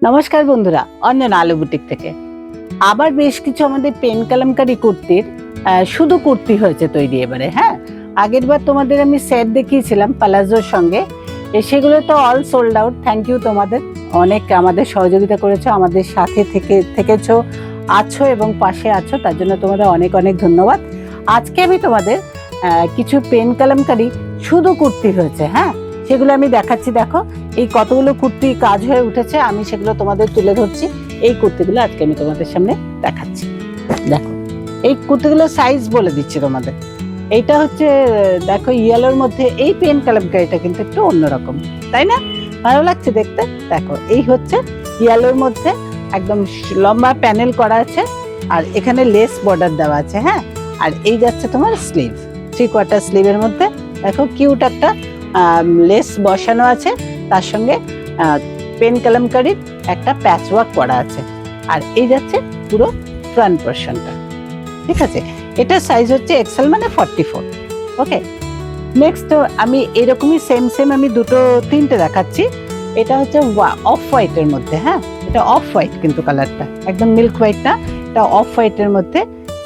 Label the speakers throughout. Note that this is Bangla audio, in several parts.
Speaker 1: নমস্কার বন্ধুরা, অঞ্জনা আলু বুটিক থেকে আবার বেশ কিছু আমাদের পেন কালামকারী কুর্তির শুধু কুর্তি হয়েছে তৈরি এবারে। হ্যাঁ, আগের বার তোমাদের আমি সেট দেখিয়েছিলাম পালাজোর সঙ্গে, সেগুলো তো all sold out. Thank you, তোমাদের অনেক আমাদের সহযোগিতা করেছো, আমাদের সাথে থেকেছো, আছো এবং পাশে আছো, তার জন্য তোমাদের অনেক অনেক ধন্যবাদ। আজকে আমি তোমাদের কিছু পেন কালামকারী শুধু কুর্তি হয়েছে, হ্যাঁ, সেগুলো আমি দেখাচ্ছি। দেখো, এই কতগুলো কুর্তি কাজ হয়ে উঠেছে, আমি সেগুলো তোমাদের তুলে ধরছি। এই কুর্তিগুলো আজকে আমি তোমাদের সামনে দেখাচ্ছি। দেখো, এই কুর্তিগুলোর সাইজ বলে দিচ্ছি তোমাদের। এইটা হচ্ছে দেখো ইয়েলোর মধ্যে, এই পেন কালামকারীটা কিন্তু একটু অন্যরকম, তাই না? ভালো লাগছে দেখতে। দেখো, এই হচ্ছে ইয়েলোর মধ্যে একদম লম্বা প্যানেল করা আছে, আর এখানে লেস বর্ডার দেওয়া আছে। হ্যাঁ, আর এই যাচ্ছে তোমার স্লিভ, 3/4 স্লিভের মধ্যে দেখো কিউট একটা লেস বসানো আছে, তার সঙ্গে পেন কালামকারীর একটা প্যাচ ওয়ার্ক করা আছে। আর এই যাচ্ছে পুরো ফ্রন্ট পোর্শনটা, ঠিক আছে? এটা সাইজ হচ্ছে এক্সেল, মানে 44। ওকে, নেক্সট আমি এরকমই সেম আমি তিনটে দেখাচ্ছি। এটা হচ্ছে অফ হোয়াইটের মধ্যে। হ্যাঁ, এটা অফ হোয়াইট কিন্তু কালারটা একদম মিল্ক হোয়াইট না, এটা অফ হোয়াইটের মধ্যে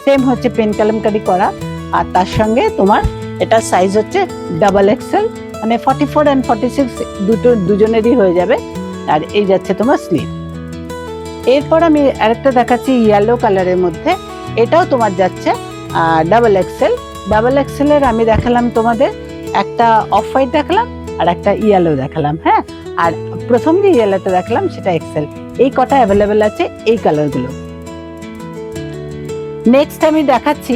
Speaker 1: সেম হচ্ছে পেন কালামকারী করা। আর তার সঙ্গে তোমার এটা সাইজ হচ্ছে ডাবল এক্সেল, মানে 44 and 46 দুজনেরই হয়ে যাবে। আর এই যাচ্ছে তোমার স্লিভ। এরপর আমি আরেকটা দেখাচ্ছি ইয়েলো কালারের মধ্যে, এটাও তোমার যাচ্ছে ডাবল এক্সেল। ডাবল এক্সেলের আমি দেখালাম তোমাদের, একটা অফ হোয়াইট দেখালাম আর একটা ইয়েলো দেখালাম। হ্যাঁ, আর প্রথম যে ইয়েলোটা দেখালাম সেটা এক্সেল। এই কটা অ্যাভেলেবেল আছে এই কালারগুলো। নেক্সট আমি দেখাচ্ছি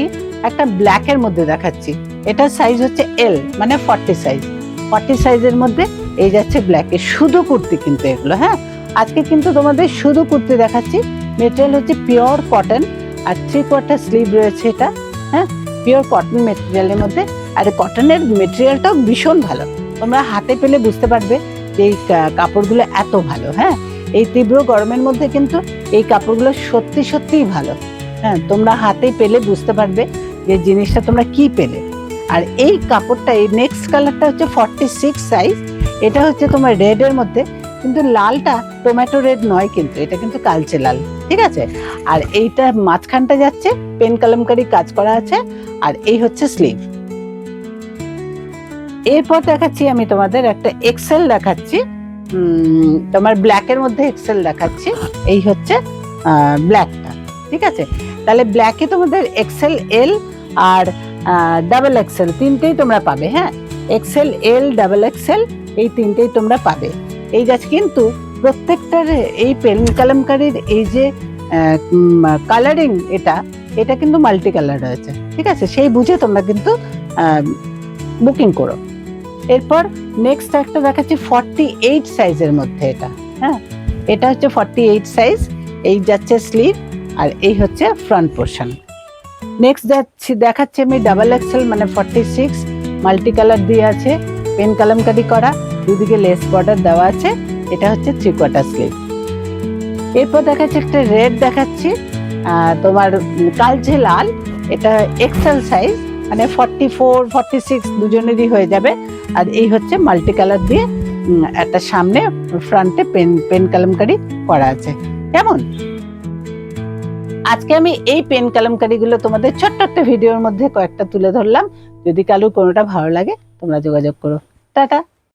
Speaker 1: একটা ব্ল্যাকের মধ্যে দেখাচ্ছি। এটার সাইজ হচ্ছে এল, মানে 40 সাইজ। 40 সাইজের মধ্যে এই যাচ্ছে ব্ল্যাকে শুধু কুর্তি কিন্তু এগুলো। হ্যাঁ, আজকে কিন্তু তোমাদের শুধু কুর্তি দেখাচ্ছি। মেটেরিয়াল হচ্ছে পিওর কটন, আর 3/4 স্লিভ রয়েছে এটা। হ্যাঁ, পিওর কটন মেটেরিয়ালের মধ্যে। আর কটনের মেটেরিয়ালটাও ভীষণ ভালো, তোমরা হাতে পেলে বুঝতে পারবে যে এই কাপড়গুলো এত ভালো। হ্যাঁ, এই তীব্র গরমের মধ্যে কিন্তু এই কাপড়গুলো সত্যিই ভালো। হ্যাঁ, তোমরা হাতে পেলে বুঝতে পারবে যে জিনিসটা তোমরা কি পেলে। আর এই কাপড়টা, এই নেক্সট কালারটা হচ্ছে 46 সাইজ। এটা হচ্ছে তোমার রেড এর মধ্যে, কিন্তু লালটা টমেটো রেড নয়, কিন্তু এটা কিন্তু কালচে লাল, ঠিক আছে? আর এইটা মাঝখানটা যাচ্ছে পেন কালামকারী কাজ করা আছে, আর এই হচ্ছে স্লিভ। এরপর দেখাচ্ছি আমি তোমাদের একটা এক্সেল দেখাচ্ছি, তোমার ব্ল্যাকের মধ্যে এক্সেল দেখাচ্ছি। এই হচ্ছে ব্ল্যাকটা, ঠিক আছে? তাহলে ব্ল্যাকে তোমাদের এক্সেল, এল আর ডাবল এক্সেল তিনটেই তোমরা পাবে। হ্যাঁ, এক্সেল, এল, ডাবল এক্সেল এই তিনটেই তোমরা পাবে। এই যাচ্ছে কিন্তু প্রত্যেকটার এই পেন কালামকারীর এই যে কালারিং, এটা কিন্তু মাল্টি কালার রয়েছে, ঠিক আছে? সেই বুঝে তোমরা কিন্তু বুকিং করো। এরপর নেক্সট একটা দেখাচ্ছি 48 সাইজের মধ্যে এটা। হ্যাঁ, এটা হচ্ছে 48 সাইজ। এই যাচ্ছে স্লিভ, আর এই হচ্ছে ফ্রন্ট পোর্শন। নেক্সট দেখাচ্ছি আমি ডাবল এক্সেল, মানে 46, মাল্টি কালার দিয়ে আছে, পেন কালামকারী করা, দুদিকে লেস বর্ডার দেওয়া আছে। এটা হচ্ছে 3/4 স্লিভ। এরপর দেখাচ্ছি একটা রেড দেখাচ্ছি, তোমার কালচে লাল। এটা এক্সেল সাইজ, মানে 44, 46 দুজনেরই হয়ে যাবে। আর এই হচ্ছে মাল্টি কালার দিয়ে একটা সামনে ফ্রন্টে পেন কালামকারী করা আছে। কেমন? আজকে আমি এই পেন কালামকারীগুলো তোমাদের ছোট্ট একটা ভিডিওর মধ্যে কয়েকটা তুলে ধরলাম। যদি কারো কোনোটা ভালো লাগে তোমরা যোগাযোগ করো। টাটা।